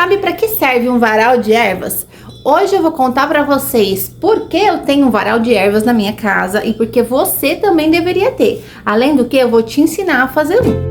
sabe para que serve um varal de ervas? Hoje eu vou contar para vocês por que eu tenho um varal de ervas na minha casa e por que você também deveria ter. Além do que, eu vou te ensinar a fazer um.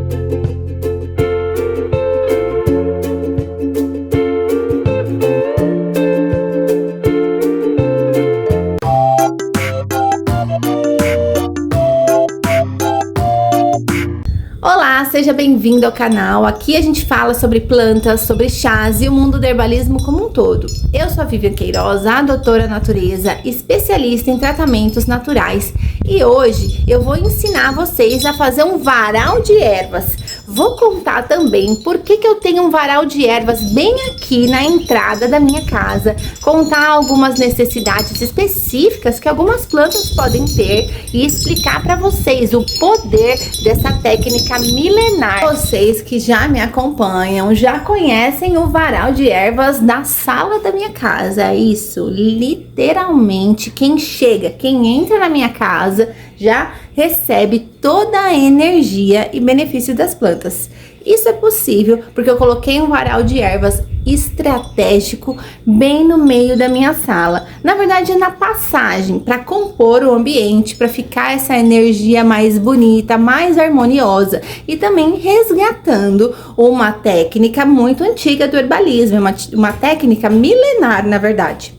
Olá, seja bem-vindo ao canal. Aqui a gente fala sobre plantas, sobre chás e o mundo do herbalismo como um todo. Eu sou a Vivian Queiroz, a doutora natureza, especialista em tratamentos naturais. E hoje eu vou ensinar vocês a fazer um varal de ervas. Vou contar também por que eu tenho um varal de ervas bem aqui na entrada da minha casa. Contar algumas necessidades específicas que algumas plantas podem ter e explicar para vocês o poder dessa técnica milenar. Vocês que já me acompanham, já conhecem o varal de ervas da sala da minha casa. Isso, literalmente, quem chega, quem entra na minha casa já recebe toda a energia e benefício das plantas. Isso é possível porque eu coloquei um varal de ervas estratégico bem no meio da minha sala. Na verdade, é na passagem, para compor o ambiente, para ficar essa energia mais bonita, mais harmoniosa e também resgatando uma técnica muito antiga do herbalismo, uma técnica milenar, na verdade.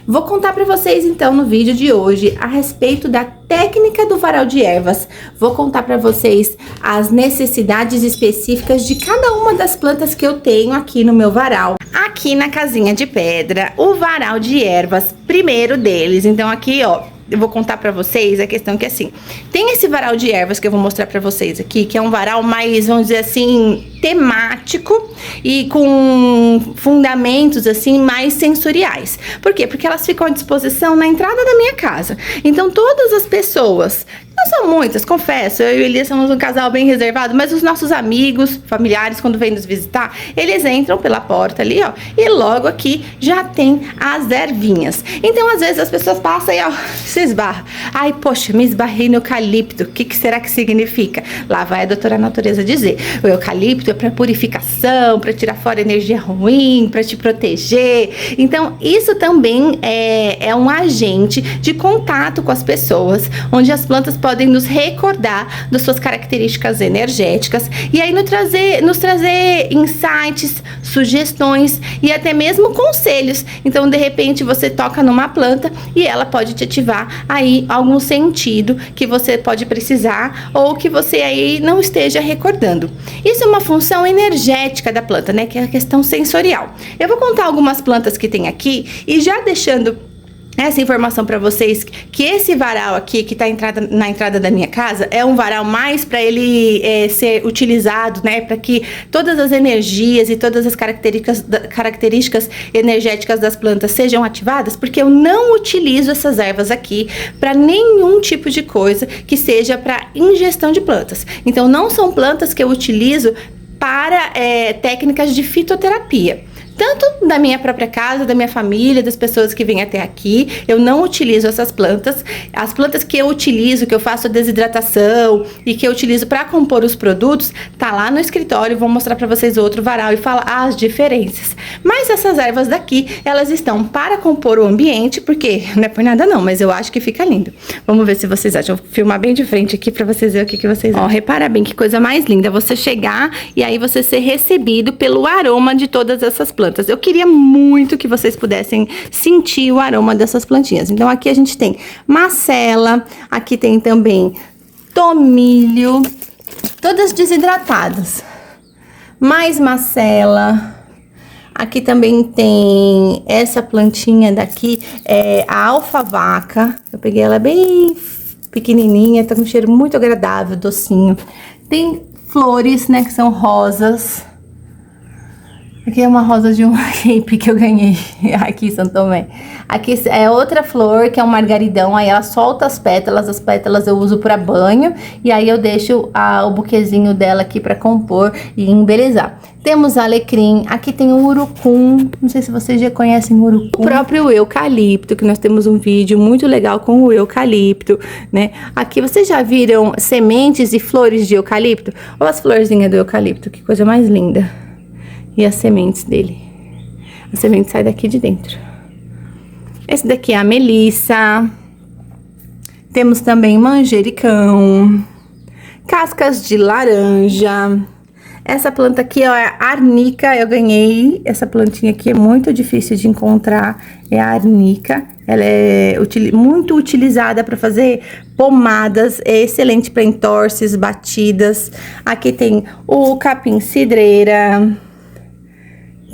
Vou contar para vocês então no vídeo de hoje a respeito da técnica do varal de ervas. Vou contar para vocês as necessidades específicas de cada uma das plantas que eu tenho aqui no meu varal. Aqui na casinha de pedra, o varal de ervas, primeiro deles. Então aqui, ó, eu vou contar pra vocês a questão que assim, tem esse varal de ervas que eu vou mostrar pra vocês aqui, que é um varal mais, vamos dizer assim, temático e com fundamentos assim mais sensoriais. Por quê? Porque elas ficam à disposição na entrada da minha casa. Então todas as pessoas, não são muitas, confesso, eu e Elias somos um casal bem reservado, mas os nossos amigos, familiares, quando vêm nos visitar, eles entram pela porta ali, ó, e logo aqui já tem as ervinhas. Então, às vezes, as pessoas passam e, ó, se esbarra. Ai, poxa, me esbarrei no eucalipto. O que será que significa? Lá vai a doutora natureza dizer. O eucalipto é para purificação, para tirar fora energia ruim, para te proteger. Então, isso também é um agente de contato com as pessoas, onde as plantas podem nos recordar das suas características energéticas e aí nos trazer insights, sugestões e até mesmo conselhos. Então, de repente, você toca numa planta e ela pode te ativar aí algum sentido que você pode precisar ou que você aí não esteja recordando. Isso é uma função energética da planta, né? Que é a questão sensorial. Eu vou contar algumas plantas que tem aqui e já deixando essa informação para vocês, que esse varal aqui, que tá na entrada da minha casa, é um varal mais para ele ser utilizado, né, para que todas as energias e todas as características energéticas das plantas sejam ativadas, porque eu não utilizo essas ervas aqui para nenhum tipo de coisa que seja para ingestão de plantas. Então, não são plantas que eu utilizo para técnicas de fitoterapia. Tanto da minha própria casa, da minha família, das pessoas que vêm até aqui, eu não utilizo essas plantas. As plantas que eu utilizo, que eu faço a desidratação e que eu utilizo para compor os produtos, tá lá no escritório, vou mostrar para vocês outro varal e falar as diferenças. Mas essas ervas daqui, elas estão para compor o ambiente, porque não é por nada não, mas eu acho que fica lindo. Vamos ver se vocês acham. Vou filmar bem de frente aqui para vocês verem o que vocês acham. Ó, repara bem que coisa mais linda, você chegar e aí você ser recebido pelo aroma de todas essas plantas. Eu queria muito que vocês pudessem sentir o aroma dessas plantinhas. Então, aqui a gente tem macela, aqui tem também tomilho, todas desidratadas. Mais macela. Aqui também tem essa plantinha daqui, a alfavaca. Eu peguei ela bem pequenininha, tá com um cheiro muito agradável, docinho. Tem flores, né, que são rosas. Aqui é uma rosa de um shape que eu ganhei aqui em Santo Tomé. Aqui é outra flor, que é um margaridão. Aí ela solta as pétalas eu uso para banho. E aí eu deixo o buquezinho dela aqui para compor e embelezar. Temos alecrim, aqui tem o urucum, não sei se vocês já conhecem o urucum. O próprio eucalipto, que nós temos um vídeo muito legal com o eucalipto, né? Aqui vocês já viram sementes e flores de eucalipto? Olha as florzinhas do eucalipto, que coisa mais linda. E as sementes dele. A semente sai daqui de dentro. Esse daqui é a melissa. Temos também manjericão, cascas de laranja. Essa planta aqui, ó, é a arnica. Eu ganhei essa plantinha aqui, é muito difícil de encontrar. É a arnica. Ela é muito utilizada para fazer pomadas. É excelente para entorses, batidas. Aqui tem o capim-cidreira.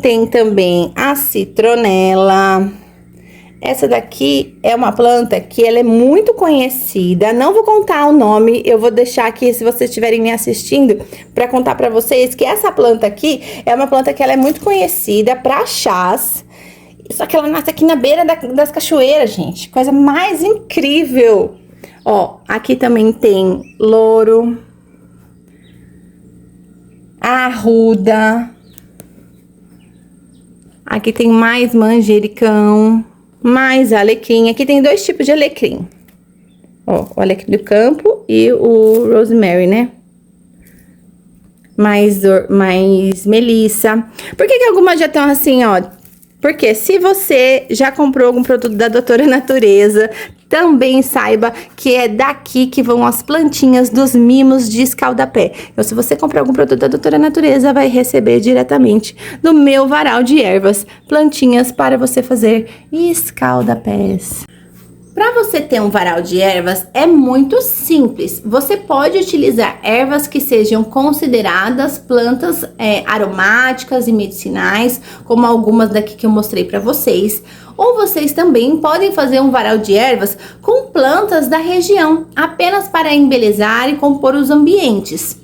Tem também a citronela. Essa daqui é uma planta que ela é muito conhecida. Não vou contar o nome, eu vou deixar aqui, se vocês estiverem me assistindo, para contar para vocês que essa planta aqui é uma planta que ela é muito conhecida para chás. Só que ela nasce aqui na beira das cachoeiras, gente. Coisa mais incrível. Ó, aqui também tem louro, arruda. Aqui tem mais manjericão. Mais alecrim. Aqui tem 2 tipos de alecrim. Ó, o alecrim do campo e o rosemary, né? Mais melissa. Por que algumas já estão assim, ó? Porque se você já comprou algum produto da Doutora Natureza, também saiba que é daqui que vão as plantinhas dos mimos de escaldapé. Então, se você comprar algum produto da Doutora Natureza, vai receber diretamente do meu varal de ervas, plantinhas para você fazer escaldapés. Para você ter um varal de ervas é muito simples. Você pode utilizar ervas que sejam consideradas plantas aromáticas e medicinais, como algumas daqui que eu mostrei para vocês. Ou vocês também podem fazer um varal de ervas com plantas da região, apenas para embelezar e compor os ambientes.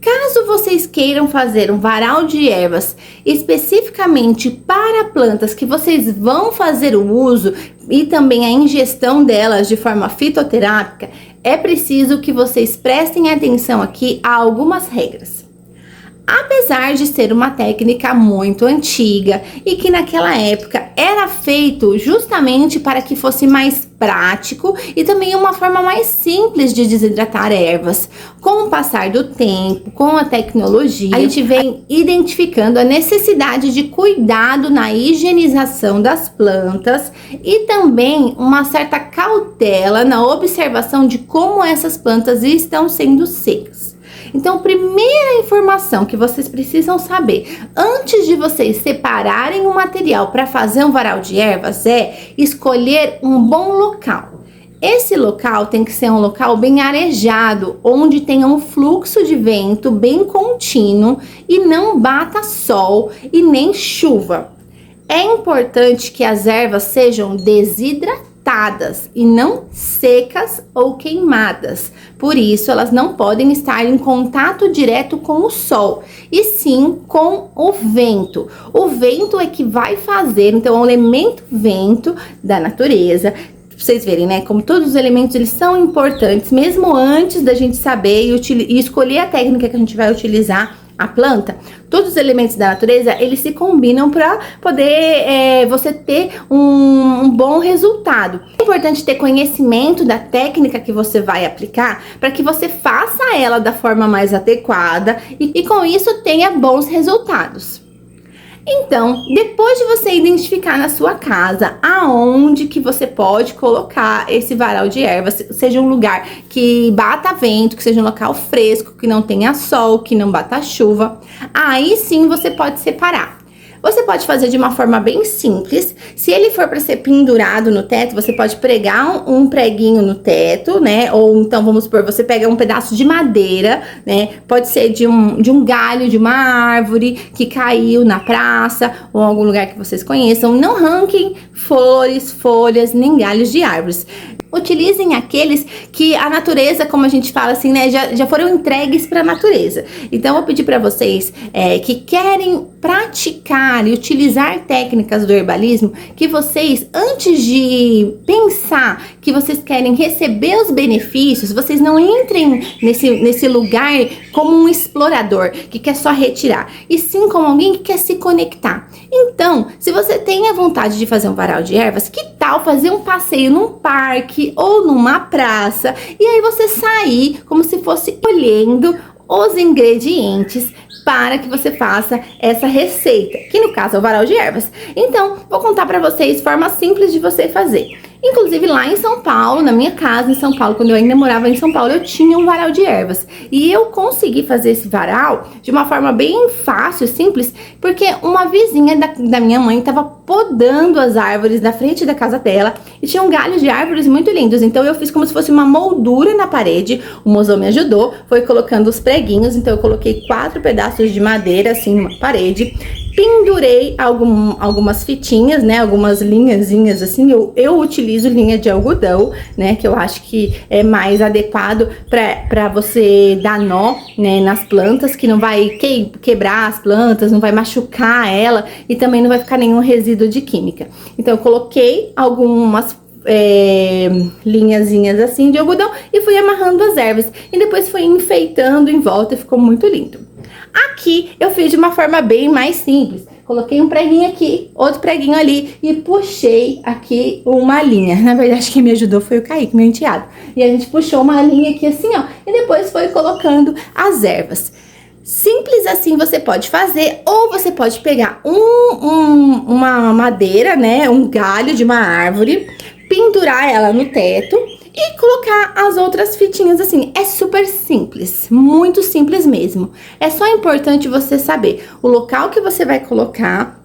Caso vocês queiram fazer um varal de ervas especificamente para plantas que vocês vão fazer o uso e também a ingestão delas de forma fitoterápica, é preciso que vocês prestem atenção aqui a algumas regras. Apesar de ser uma técnica muito antiga e que naquela época era feito justamente para que fosse mais prático e também uma forma mais simples de desidratar ervas. Com o passar do tempo, com a tecnologia, a gente vem identificando a necessidade de cuidado na higienização das plantas e também uma certa cautela na observação de como essas plantas estão sendo secas. Então, primeira informação que vocês precisam saber antes de vocês separarem o material para fazer um varal de ervas é escolher um bom local. Esse local tem que ser um local bem arejado, onde tenha um fluxo de vento bem contínuo e não bata sol e nem chuva. É importante que as ervas sejam desidratadas e não secas ou queimadas. Por isso, elas não podem estar em contato direto com o sol, e sim com o vento. O vento é que vai fazer, então, o elemento vento da natureza. Vocês verem, né, como todos os elementos eles são importantes, mesmo antes da gente saber e escolher a técnica que a gente vai utilizar a planta. Todos os elementos da natureza, eles se combinam para poder você ter um bom resultado. É importante ter conhecimento da técnica que você vai aplicar para que você faça ela da forma mais adequada e com isso tenha bons resultados. Então, depois de você identificar na sua casa aonde que você pode colocar esse varal de ervas, seja um lugar que bata vento, que seja um local fresco, que não tenha sol, que não bata chuva, aí sim você pode separar. Você pode fazer de uma forma bem simples. Se ele for para ser pendurado no teto, você pode pregar um preguinho no teto, né? Ou então, vamos supor, você pega um pedaço de madeira, né? Pode ser de um galho de uma árvore que caiu na praça ou em algum lugar que vocês conheçam. Não arranquem flores, folhas, nem galhos de árvores. Utilizem aqueles que a natureza, como a gente fala assim, né, já foram entregues para a natureza. Então, eu vou pedir para vocês que querem praticar e utilizar técnicas do herbalismo, que vocês, antes de pensar que vocês querem receber os benefícios, vocês não entrem nesse lugar como um explorador, que quer só retirar, e sim como alguém que quer se conectar. Então, se você tem a vontade de fazer um varal de ervas, que tal fazer um passeio num parque ou numa praça, e aí você sair como se fosse olhando os ingredientes, para que você faça essa receita, que no caso é o varal de ervas. Então, vou contar para vocês forma simples de você fazer. Inclusive lá em São Paulo, na minha casa em São Paulo, quando eu ainda morava em São Paulo, eu tinha um varal de ervas. E eu consegui fazer esse varal de uma forma bem fácil, simples, porque uma vizinha da minha mãe estava podando as árvores na frente da casa dela e tinha um galho de árvores muito lindos. Então eu fiz como se fosse uma moldura na parede, o mozão me ajudou, foi colocando os preguinhos, então eu coloquei 4 pedaços de madeira assim numa parede, pendurei algumas fitinhas, né, algumas linhazinhas assim, eu utilizo linha de algodão, né, que eu acho que é mais adequado para você dar nó, né, nas plantas, que não vai quebrar as plantas, não vai machucar ela e também não vai ficar nenhum resíduo de química. Então eu coloquei algumas linhazinhas assim de algodão e fui amarrando as ervas e depois fui enfeitando em volta e ficou muito lindo. Aqui eu fiz de uma forma bem mais simples. Coloquei um preguinho aqui, outro preguinho ali e puxei aqui uma linha. Na verdade, quem me ajudou foi o Kaique, meu enteado. E a gente puxou uma linha aqui assim, ó, e depois foi colocando as ervas. Simples assim você pode fazer, ou você pode pegar uma madeira, né, um galho de uma árvore, pendurar ela no teto e colocar as outras fitinhas assim. É super simples, muito simples mesmo. É só importante você saber o local que você vai colocar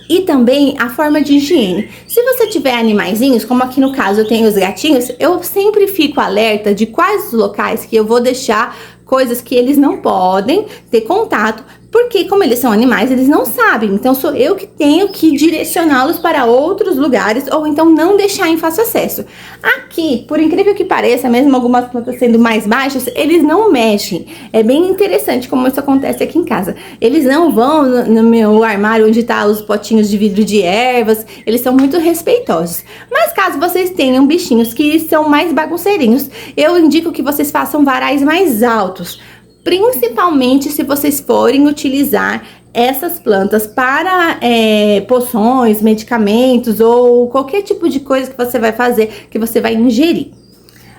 e também a forma de higiene. Se você tiver animaizinhos, como aqui no caso eu tenho os gatinhos, eu sempre fico alerta de quais os locais que eu vou deixar coisas que eles não podem ter contato, porque como eles são animais, eles não sabem. Então sou eu que tenho que direcioná-los para outros lugares ou então não deixar em fácil acesso. Aqui, por incrível que pareça, mesmo algumas plantas sendo mais baixas, eles não mexem. É bem interessante como isso acontece aqui em casa. Eles não vão no meu armário onde tá os potinhos de vidro de ervas, eles são muito respeitosos. Mas caso vocês tenham bichinhos que são mais bagunceirinhos, eu indico que vocês façam varais mais altos. Principalmente se vocês forem utilizar essas plantas para poções, medicamentos ou qualquer tipo de coisa que você vai fazer, que você vai ingerir.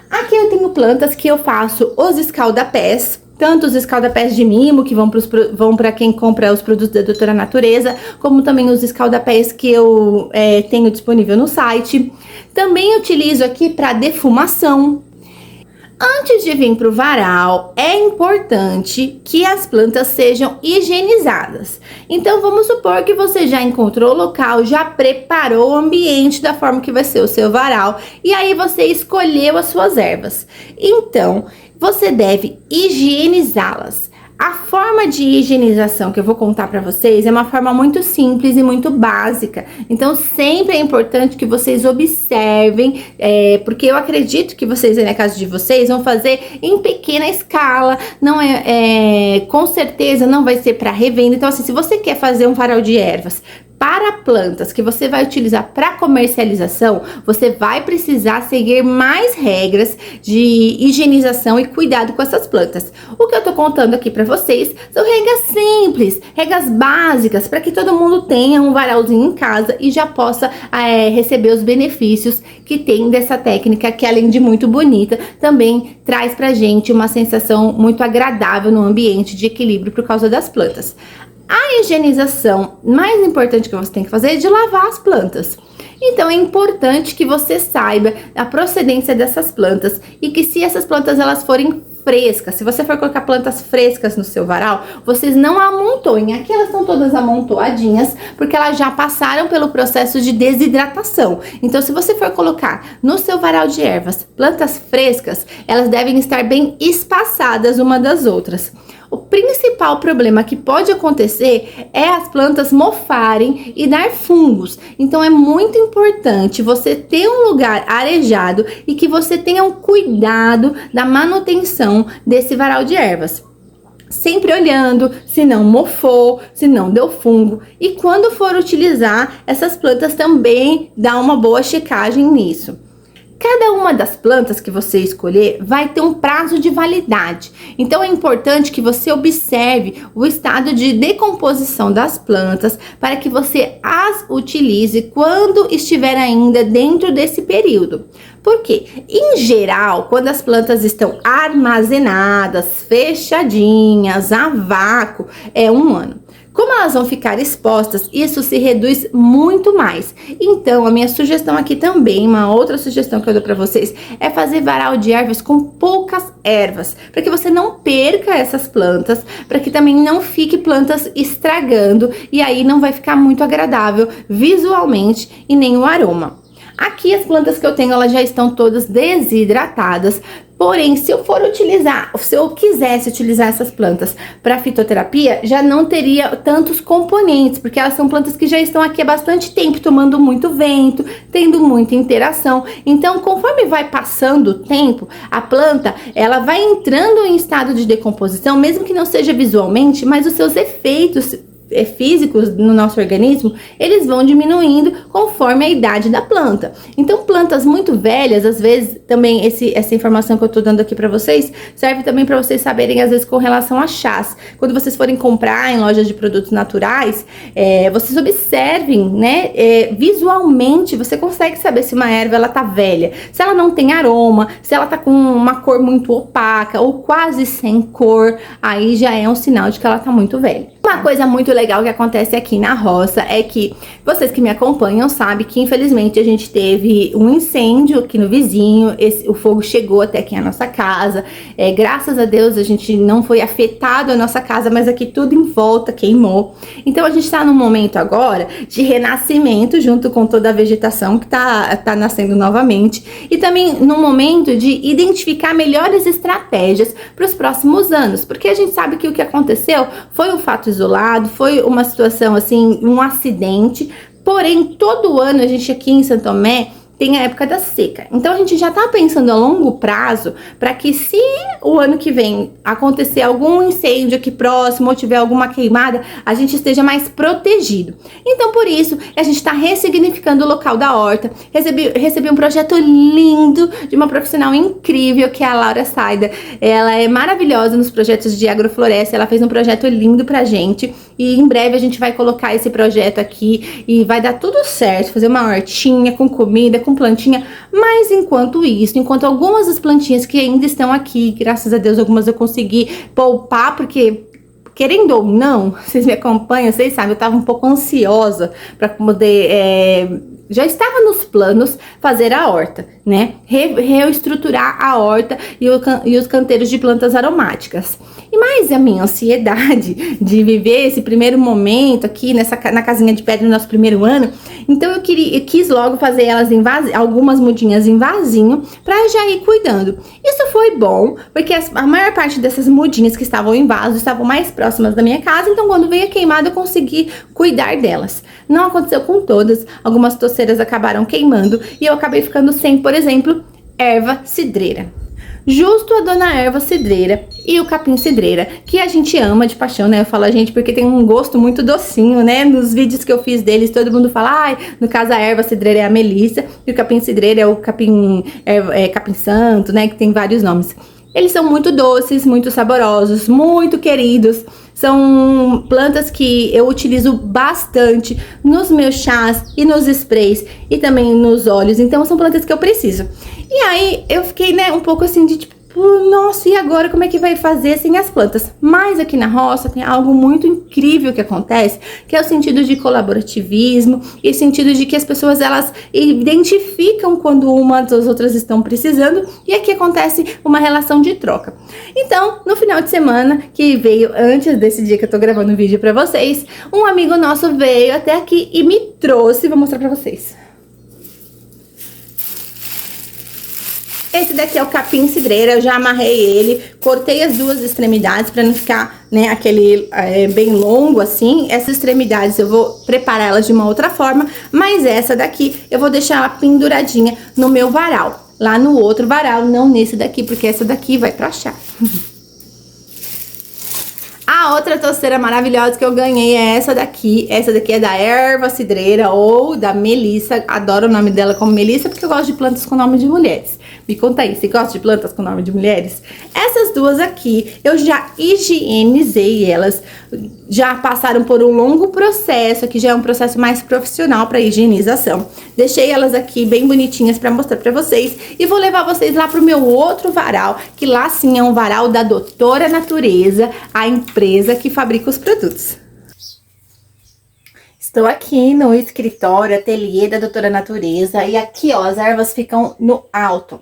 Aqui eu tenho plantas que eu faço os escaldapés, tanto os escaldapés de mimo, que vão para quem compra os produtos da Doutora Natureza, como também os escaldapés que eu tenho disponível no site. Também utilizo aqui para defumação. Antes de vir para o varal, é importante que as plantas sejam higienizadas. Então, vamos supor que você já encontrou o local, já preparou o ambiente da forma que vai ser o seu varal, e aí você escolheu as suas ervas. Então, você deve higienizá-las. A forma de higienização que eu vou contar para vocês é uma forma muito simples e muito básica. Então, sempre é importante que vocês observem, porque eu acredito que vocês aí na casa de vocês vão fazer em pequena escala, não com certeza não vai ser para revenda. Então, assim, se você quer fazer um varal de ervas para plantas que você vai utilizar para comercialização, você vai precisar seguir mais regras de higienização e cuidado com essas plantas. O que eu tô contando aqui para vocês são regras simples, regras básicas, para que todo mundo tenha um varalzinho em casa e já possa receber os benefícios que tem dessa técnica, que além de muito bonita, também traz pra gente uma sensação muito agradável no ambiente de equilíbrio por causa das plantas. A higienização mais importante que você tem que fazer é de lavar as plantas. Então é importante que você saiba a procedência dessas plantas e que se essas plantas elas forem frescas, se você for colocar plantas frescas no seu varal, vocês não amontoem. Aqui elas estão todas amontoadinhas porque elas já passaram pelo processo de desidratação. Então se você for colocar no seu varal de ervas plantas frescas, elas devem estar bem espaçadas uma das outras. O principal problema que pode acontecer é as plantas mofarem e dar fungos. Então é muito importante você ter um lugar arejado e que você tenha um cuidado da manutenção desse varal de ervas. Sempre olhando se não mofou, se não deu fungo. E quando for utilizar essas plantas também dá uma boa checagem nisso. Cada uma das plantas que você escolher vai ter um prazo de validade. Então é importante que você observe o estado de decomposição das plantas para que você as utilize quando estiver ainda dentro desse período. Porque, em geral, quando as plantas estão armazenadas, fechadinhas, a vácuo, é 1 ano. Como elas vão ficar expostas, isso se reduz muito mais. Então, a minha sugestão aqui também, uma outra sugestão que eu dou para vocês, é fazer varal de ervas com poucas ervas, para que você não perca essas plantas, para que também não fique plantas estragando, e aí não vai ficar muito agradável visualmente e nem o aroma. Aqui as plantas que eu tenho, elas já estão todas desidratadas. Porém, se eu quisesse utilizar essas plantas para fitoterapia, já não teria tantos componentes, porque elas são plantas que já estão aqui há bastante tempo, tomando muito vento, tendo muita interação. Então, conforme vai passando o tempo, a planta, ela vai entrando em estado de decomposição, mesmo que não seja visualmente, mas os seus efeitos físicos no nosso organismo, eles vão diminuindo conforme a idade da planta. Então, plantas muito velhas, às vezes, também essa informação que eu tô dando aqui para vocês, serve também para vocês saberem, às vezes, com relação a chás. Quando vocês forem comprar em lojas de produtos naturais, vocês observem, né, visualmente, você consegue saber se uma erva, ela tá velha, se ela não tem aroma, se ela tá com uma cor muito opaca, ou quase sem cor, aí já é um sinal de que ela tá muito velha. Uma coisa muito legal que acontece aqui na roça é que vocês que me acompanham sabem que infelizmente a gente teve um incêndio aqui no vizinho, o fogo chegou até aqui a nossa casa, graças a Deus a gente não foi afetado a nossa casa, mas aqui tudo em volta queimou. Então a gente tá num momento agora de renascimento junto com toda a vegetação que tá nascendo novamente, e também num momento de identificar melhores estratégias para os próximos anos, porque a gente sabe que o que aconteceu foi um fato isolado, foi uma situação assim, um acidente, porém todo ano a gente aqui em Santo Tomé tem a época da seca. Então a gente já tá pensando a longo prazo para que, se o ano que vem acontecer algum incêndio aqui próximo ou tiver alguma queimada, a gente esteja mais protegido. Então por isso a gente tá ressignificando o local da horta. Recebi um projeto lindo de uma profissional incrível, que é a Laura Saida. Ela é maravilhosa nos projetos de agrofloresta, ela fez um projeto lindo pra gente, e em breve a gente vai colocar esse projeto aqui e vai dar tudo certo, fazer uma hortinha com comida, com plantinha. Mas enquanto isso, enquanto algumas das plantinhas que ainda estão aqui, graças a Deus algumas eu consegui poupar, porque querendo ou não, vocês me acompanham, vocês sabem, eu tava um pouco ansiosa para poder, já estava nos planos fazer a horta, né? Reestruturar a horta e os canteiros de plantas aromáticas. E mais a minha ansiedade de viver esse primeiro momento aqui na casinha de pedra no nosso primeiro ano, então eu quis logo fazer elas em vasinho, algumas mudinhas em vasinho, pra já ir cuidando. Isso foi bom, porque a maior parte dessas mudinhas que estavam em vaso estavam mais próximas da minha casa, então quando veio a queimada eu consegui cuidar delas. Não aconteceu com todas, algumas toceiras acabaram queimando e eu acabei ficando sem, por exemplo, erva cidreira. Justo a dona erva cidreira e o capim cidreira, que a gente ama de paixão, né? Eu falo a gente porque tem um gosto muito docinho, né? Nos vídeos que eu fiz deles, todo mundo fala, ai, no caso a erva cidreira é a Melissa e o capim cidreira é o capim santo, né? Que tem vários nomes. Eles são muito doces, muito saborosos, muito queridos. São plantas que eu utilizo bastante nos meus chás e nos sprays e também nos óleos. Então são plantas que eu preciso. E aí eu fiquei, né, um pouco assim de tipo, nossa, e agora como é que vai fazer sem as plantas? Mas aqui na roça tem algo muito incrível que acontece, que é o sentido de colaborativismo e o sentido de que as pessoas, elas identificam quando uma das outras estão precisando, e aqui acontece uma relação de troca. Então, no final de semana, que veio antes desse dia que eu tô gravando o vídeo pra vocês, um amigo nosso veio até aqui e me trouxe, vou mostrar pra vocês. Esse daqui é o capim cidreira, eu já amarrei ele, cortei as duas extremidades para não ficar, né, aquele bem longo assim. Essas extremidades eu vou preparar elas de uma outra forma, mas essa daqui eu vou deixar ela penduradinha no meu varal, lá no outro varal, não nesse daqui, porque essa daqui vai pra chá. A outra toceira maravilhosa que eu ganhei é essa daqui. Essa daqui é da erva cidreira ou da Melissa. Adoro o nome dela como Melissa porque eu gosto de plantas com nome de mulheres. Me conta aí, você gosta de plantas com nome de mulheres? Essas duas aqui, eu já higienizei elas. Já passaram por um longo processo, que já é um processo mais profissional para higienização. Deixei elas aqui bem bonitinhas para mostrar para vocês. E vou levar vocês lá pro meu outro varal, que lá sim é um varal da Doutora Natureza, a empresa que fabrica os produtos. Estou aqui no escritório, ateliê da Doutora Natureza, e aqui, ó, as ervas ficam no alto.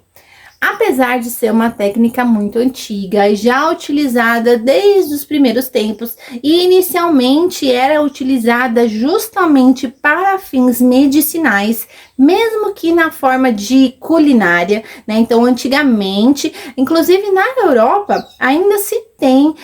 Apesar de ser uma técnica muito antiga, já utilizada desde os primeiros tempos, e inicialmente era utilizada justamente para fins medicinais, mesmo que na forma de culinária, né? Então, antigamente, inclusive na Europa, ainda se tem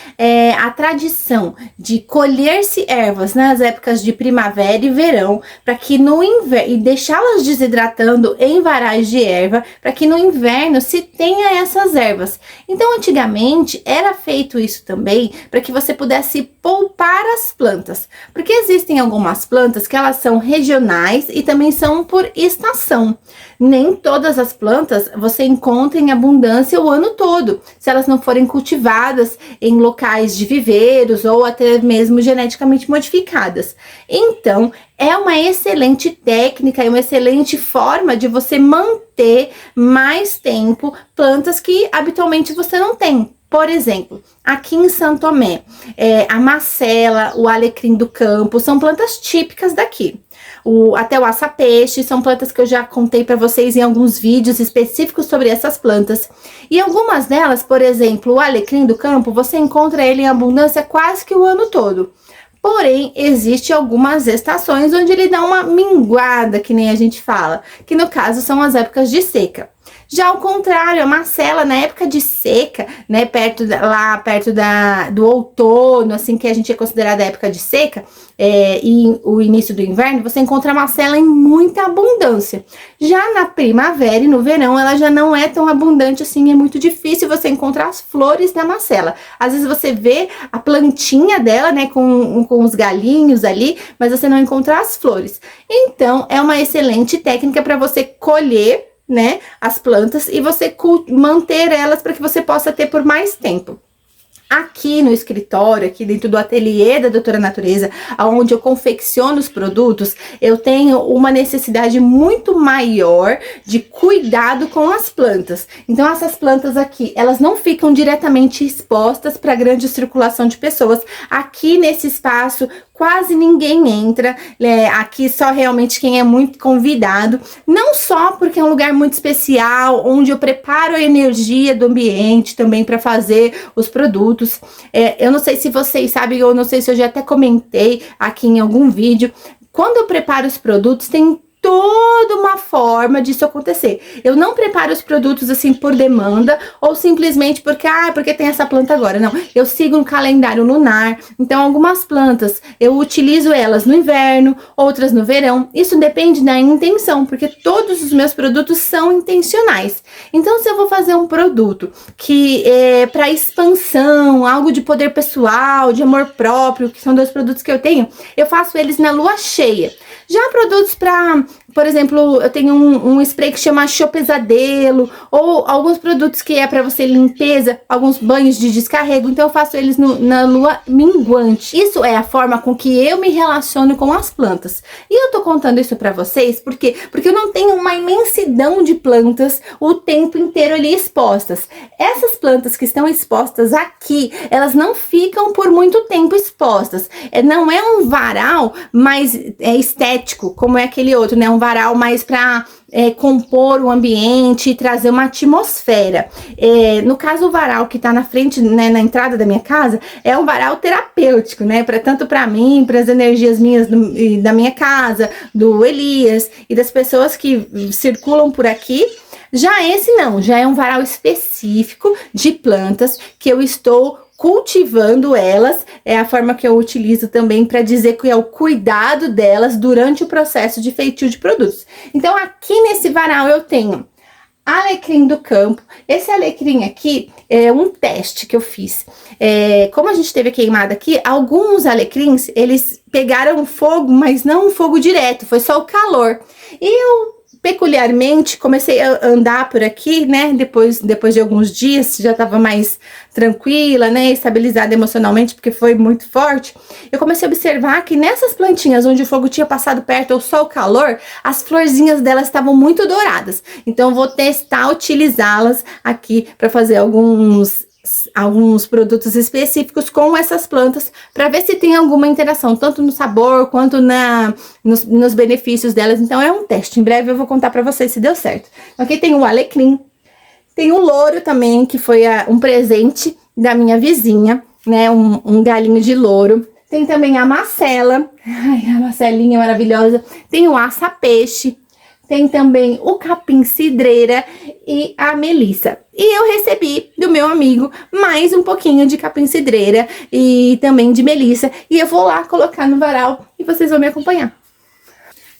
a tradição de colher-se ervas nas épocas de primavera e verão, para que no inverno, e deixá-las desidratando em varais de erva, para que no inverno se tenha essas ervas. Então, antigamente, era feito isso também para que você pudesse poupar as plantas, porque existem algumas plantas que elas são regionais e também são por estação. Nem todas as plantas você encontra em abundância o ano todo, se elas não forem cultivadas em locais de viveiros ou até mesmo geneticamente modificadas. Então, é uma excelente técnica e uma excelente forma de você manter mais tempo plantas que habitualmente você não tem. Por exemplo, aqui em Santo Tomé, a macela, o alecrim do campo, são plantas típicas daqui. Até o açapeixe, são plantas que eu já contei para vocês em alguns vídeos específicos sobre essas plantas. E algumas delas, por exemplo, o alecrim do campo, você encontra ele em abundância quase que o ano todo. Porém, existe algumas estações onde ele dá uma minguada, que nem a gente fala, que no caso são as épocas de seca. Já ao contrário, a macela, na época de seca, né, perto do outono, assim, que a gente é considerada a época de seca, e o início do inverno, você encontra a macela em muita abundância. Já na primavera e no verão, ela já não é tão abundante assim, é muito difícil você encontrar as flores da macela. Às vezes você vê a plantinha dela, né, com os galinhos ali, mas você não encontra as flores. Então, é uma excelente técnica para você colher, né, as plantas e você manter elas para que você possa ter por mais tempo. Aqui no escritório, aqui dentro do ateliê da Doutora Natureza, onde eu confecciono os produtos, eu tenho uma necessidade muito maior de cuidado com as plantas. Então, essas plantas aqui, elas não ficam diretamente expostas para grande circulação de pessoas. Aqui nesse espaço, quase ninguém entra, aqui só realmente quem é muito convidado, não só porque é um lugar muito especial, onde eu preparo a energia do ambiente também para fazer os produtos. Eu não sei se vocês sabem, ou não sei se eu já até comentei aqui em algum vídeo, quando eu preparo os produtos, tem toda uma forma disso acontecer. Eu não preparo os produtos assim por demanda ou simplesmente porque tem essa planta agora. Não, eu sigo um calendário lunar. Então, algumas plantas eu utilizo elas no inverno, outras no verão. Isso depende da intenção, porque todos os meus produtos são intencionais. Então, se eu vou fazer um produto que é para expansão, algo de poder pessoal, de amor próprio, que são 2 produtos que eu tenho, eu faço eles na lua cheia. Já produtos para, por exemplo, eu tenho um spray que chama Show Pesadelo, ou alguns produtos que é para você limpeza, alguns banhos de descarrego, então eu faço eles na lua minguante. Isso é a forma com que eu me relaciono com as plantas. E eu tô contando isso para vocês, porque eu não tenho uma imensidão de plantas o tempo inteiro ali expostas. Essas plantas que estão expostas aqui, elas não ficam por muito tempo expostas. Não é um varal mais estético, como é aquele outro, né? Um varal mais para compor o ambiente e trazer uma atmosfera. No caso, o varal que tá na frente, né, na entrada da minha casa, é um varal terapêutico, né? Tanto para mim, para as energias minhas da minha casa, do Elias e das pessoas que circulam por aqui. Já esse não, já é um varal específico de plantas que eu estou cultivando elas, é a forma que eu utilizo também para dizer que é o cuidado delas durante o processo de feitio de produtos. Então, aqui nesse varal eu tenho Alecrim do campo. Esse alecrim aqui é um teste que eu fiz. Como a gente teve a queimada aqui, alguns alecrins, eles pegaram fogo, mas não um fogo direto, foi só o calor. E eu, peculiarmente, comecei a andar por aqui, né, depois de alguns dias, já tava mais tranquila, né, estabilizada emocionalmente, porque foi muito forte. Eu comecei a observar que nessas plantinhas onde o fogo tinha passado perto ou só o calor, as florzinhas delas estavam muito douradas. Então, eu vou testar utilizá-las aqui para fazer alguns produtos específicos com essas plantas para ver se tem alguma interação, tanto no sabor quanto nos benefícios delas. Então é um teste, em breve eu vou contar para vocês se deu certo. Aqui tem o alecrim, tem o louro também, que foi um presente da minha vizinha, né, um galinho de louro. Tem também a macela, ai, a macelinha maravilhosa. Tem o aça-peixe, tem também o capim-cidreira e a melissa. E eu recebi do meu amigo mais um pouquinho de capim-cidreira e também de melissa. E eu vou lá colocar no varal e vocês vão me acompanhar.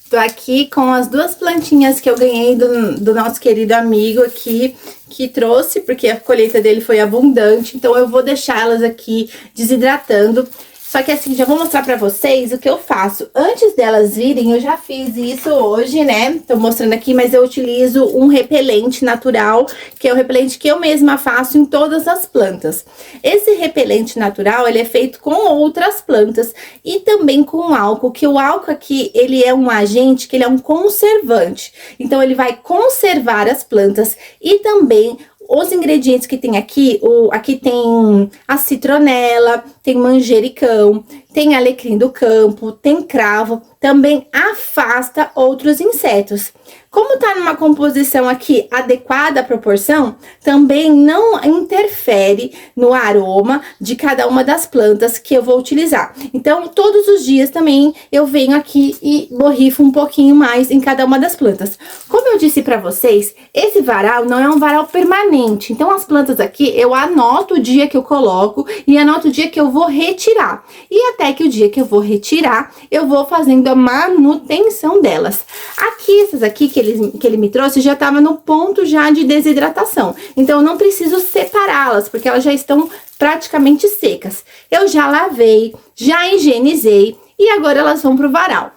Tô aqui com as duas plantinhas que eu ganhei do nosso querido amigo aqui, que trouxe, porque a colheita dele foi abundante. Então eu vou deixá-las aqui desidratando. Só que assim, já vou mostrar pra vocês o que eu faço. Antes delas virem, eu já fiz isso hoje, né? Tô mostrando aqui, mas eu utilizo um repelente natural, que é o repelente que eu mesma faço em todas as plantas. Esse repelente natural, ele é feito com outras plantas e também com álcool, que o álcool aqui, ele é um agente, que ele é um conservante. Então, ele vai conservar as plantas e também os ingredientes que tem aqui, aqui tem a citronela, tem manjericão, tem alecrim do campo, tem cravo, também afasta outros insetos. Como tá numa composição aqui adequada à proporção, também não interfere no aroma de cada uma das plantas que eu vou utilizar. Então, todos os dias também eu venho aqui e borrifo um pouquinho mais em cada uma das plantas. Como eu disse pra vocês, esse varal não é um varal permanente. Então, as plantas aqui, eu anoto o dia que eu coloco e anoto o dia que eu vou retirar. E até que o dia que eu vou retirar, eu vou fazendo a manutenção delas. Aqui, essas aqui que ele me trouxe, já tava no ponto já de desidratação. Então, eu não preciso separá-las, porque elas já estão praticamente secas. Eu já lavei, já higienizei e agora elas vão pro varal.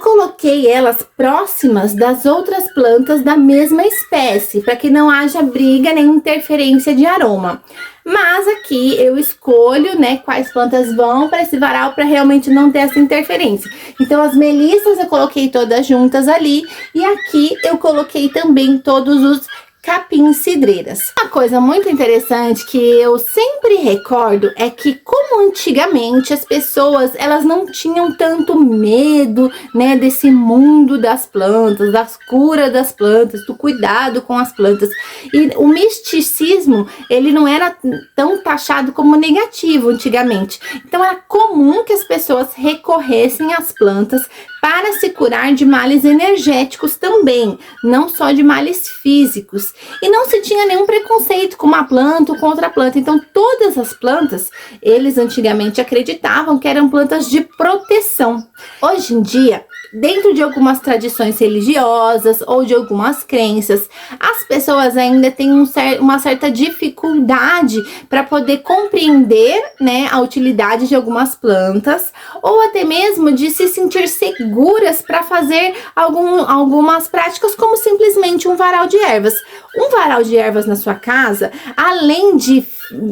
Coloquei elas próximas das outras plantas da mesma espécie, para que não haja briga nem interferência de aroma. Mas aqui eu escolho, né, quais plantas vão para esse varal para realmente não ter essa interferência. Então, as melissas eu coloquei todas juntas ali e aqui eu coloquei também todos os capim-cidreiras. Uma coisa muito interessante que eu sempre recordo é que, como antigamente as pessoas, elas não tinham tanto medo, né, desse mundo das plantas, das curas das plantas, do cuidado com as plantas. E o misticismo, ele não era tão taxado como negativo antigamente. Então, era comum que as pessoas recorressem às plantas para se curar de males energéticos também, não só de males físicos. E não se tinha nenhum preconceito com uma planta ou com outra planta. Então, todas as plantas, eles antigamente acreditavam que eram plantas de proteção. Hoje em dia, dentro de algumas tradições religiosas ou de algumas crenças, as pessoas ainda têm uma certa dificuldade para poder compreender, né, a utilidade de algumas plantas ou até mesmo de se sentir seguras para fazer algumas práticas, como simplesmente um varal de ervas. Um varal de ervas na sua casa, além de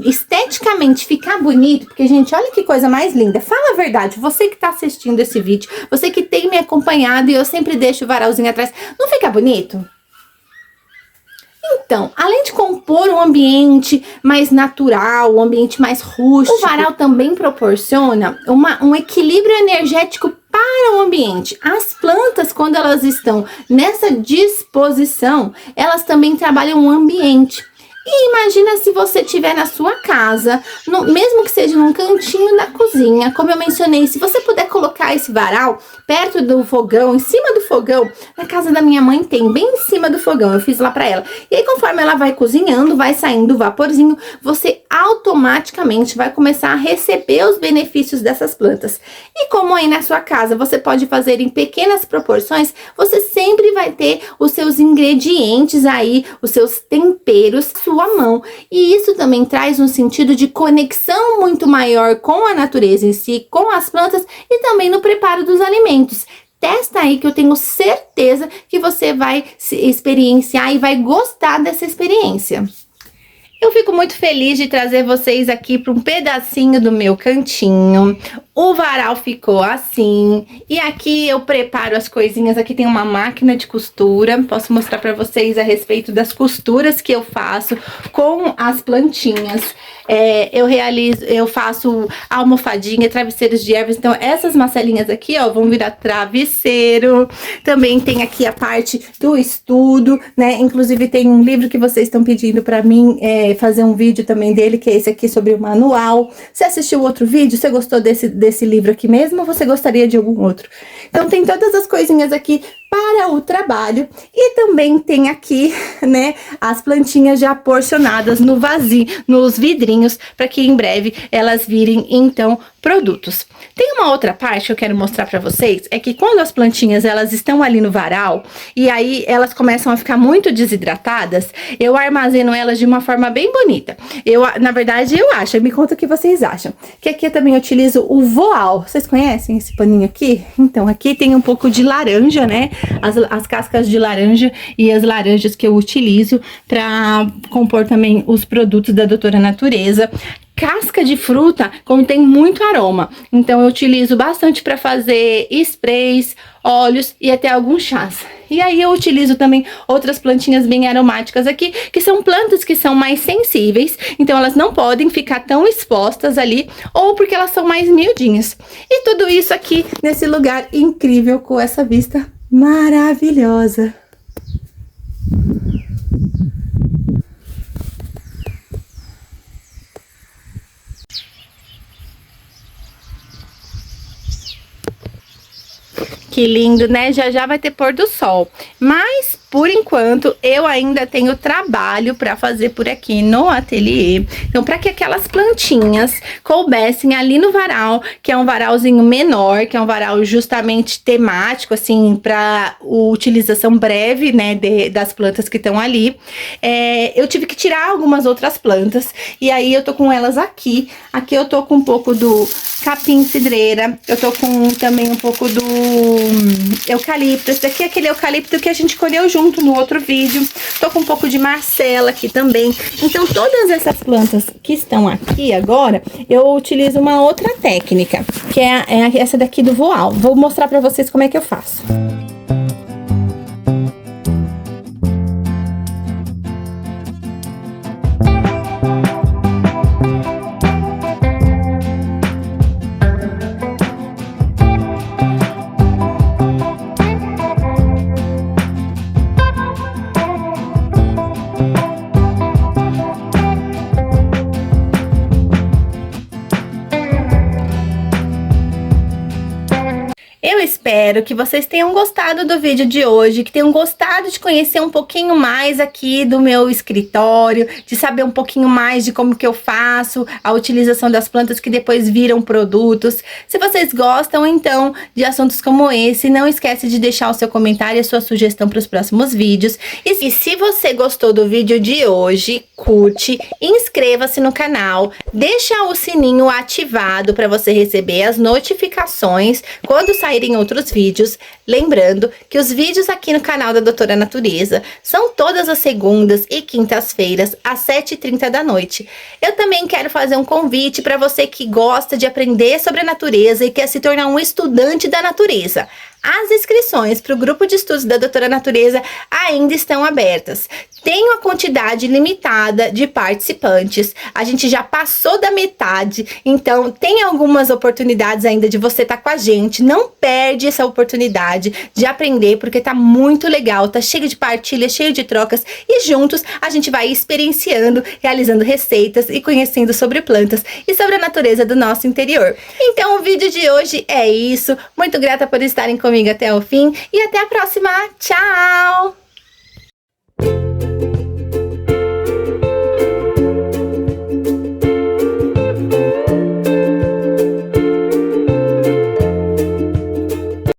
esteticamente ficar bonito, porque, gente, olha que coisa mais linda. Fala a verdade, você que tá assistindo esse vídeo, você que tem me acompanhado e eu sempre deixo o varalzinho atrás, não fica bonito? Então, além de compor um ambiente mais natural, um ambiente mais rústico, o varal também proporciona um equilíbrio energético para o ambiente. As plantas, quando elas estão nessa disposição, elas também trabalham o ambiente. E imagina se você estiver na sua casa, mesmo que seja num cantinho da cozinha, como eu mencionei, se você puder colocar esse varal perto do fogão, em cima do fogão, na casa da minha mãe tem, bem em cima do fogão, eu fiz lá pra ela. E aí conforme ela vai cozinhando, vai saindo o vaporzinho, você automaticamente vai começar a receber os benefícios dessas plantas. E como aí na sua casa você pode fazer em pequenas proporções, você sempre vai ter os seus ingredientes aí, os seus temperos, sua mão. E isso também traz um sentido de conexão muito maior com a natureza em si, com as plantas e também no preparo dos alimentos. Testa aí que eu tenho certeza que você vai se experienciar e vai gostar dessa experiência. Eu fico muito feliz de trazer vocês aqui para um pedacinho do meu cantinho. O varal ficou assim. E aqui eu preparo as coisinhas. Aqui tem uma máquina de costura. Posso mostrar para vocês a respeito das costuras que eu faço com as plantinhas. Eu faço almofadinha, travesseiros de ervas. Então essas macelinhas aqui, ó, vão virar travesseiro. Também tem aqui a parte do estudo, né? Inclusive tem um livro que vocês estão pedindo para mim fazer um vídeo também dele, que é esse aqui sobre o manual. Você assistiu outro vídeo? Você gostou desse livro aqui mesmo ou você gostaria de algum outro? Então tem todas as coisinhas aqui para o trabalho e também tem aqui, né, as plantinhas já porcionadas no vasinho, nos vidrinhos, para que em breve elas virem então produtos. Tem uma outra parte que eu quero mostrar para vocês, é que quando as plantinhas elas estão ali no varal e aí elas começam a ficar muito desidratadas, eu armazeno elas de uma forma bem bonita. Na verdade, eu acho, me conta o que vocês acham. Que aqui eu também utilizo o voal. Vocês conhecem esse paninho aqui? Então, aqui tem um pouco de laranja, né? As cascas de laranja e as laranjas que eu utilizo para compor também os produtos da Doutora Natureza. Casca de fruta contém muito aroma, então eu utilizo bastante para fazer sprays, óleos e até alguns chás. E aí eu utilizo também outras plantinhas bem aromáticas aqui, que são plantas que são mais sensíveis, então elas não podem ficar tão expostas ali, ou porque elas são mais miudinhas. E tudo isso aqui nesse lugar incrível com essa vista maravilhosa. Que lindo, né? Já já vai ter pôr do sol. Mas, por enquanto, eu ainda tenho trabalho para fazer por aqui no ateliê. Então, para que aquelas plantinhas coubessem ali no varal, que é um varalzinho menor, que é um varal justamente temático, assim, para utilização breve, né, das plantas que estão ali, eu tive que tirar algumas outras plantas. E aí, eu tô com elas aqui. Aqui eu tô com um pouco do capim cidreira, eu tô com também um pouco do eucalipto. Esse daqui é aquele eucalipto que a gente colheu junto no outro vídeo. Tô com um pouco de marcela aqui também. Então todas essas plantas que estão aqui agora, eu utilizo uma outra técnica, que é essa daqui do voal. Vou mostrar pra vocês como é que eu faço. Eu espero que vocês tenham gostado do vídeo de hoje, que tenham gostado de conhecer um pouquinho mais aqui do meu escritório, de saber um pouquinho mais de como que eu faço a utilização das plantas que depois viram produtos. Se vocês gostam, então, de assuntos como esse, não esquece de deixar o seu comentário e a sua sugestão para os próximos vídeos. E se você gostou do vídeo de hoje, curte, inscreva-se no canal, deixa o sininho ativado para você receber as notificações quando saírem outros vídeos. Lembrando que os vídeos aqui no canal da Doutora Natureza são todas as segundas e quintas-feiras às 7h30 da noite. Eu também quero fazer um convite para você que gosta de aprender sobre a natureza e quer se tornar um estudante da natureza. As inscrições para o grupo de estudos da Doutora Natureza ainda estão abertas. Tem uma quantidade limitada de participantes. A gente já passou da metade, então tem algumas oportunidades ainda de você estar com a gente. Não perde essa oportunidade de aprender, porque tá muito legal, tá cheio de partilha, cheio de trocas, e juntos a gente vai experienciando, realizando receitas e conhecendo sobre plantas e sobre a natureza do nosso interior. Então o vídeo de hoje é isso. Muito grata por estarem comigo até o fim e até a próxima. Tchau!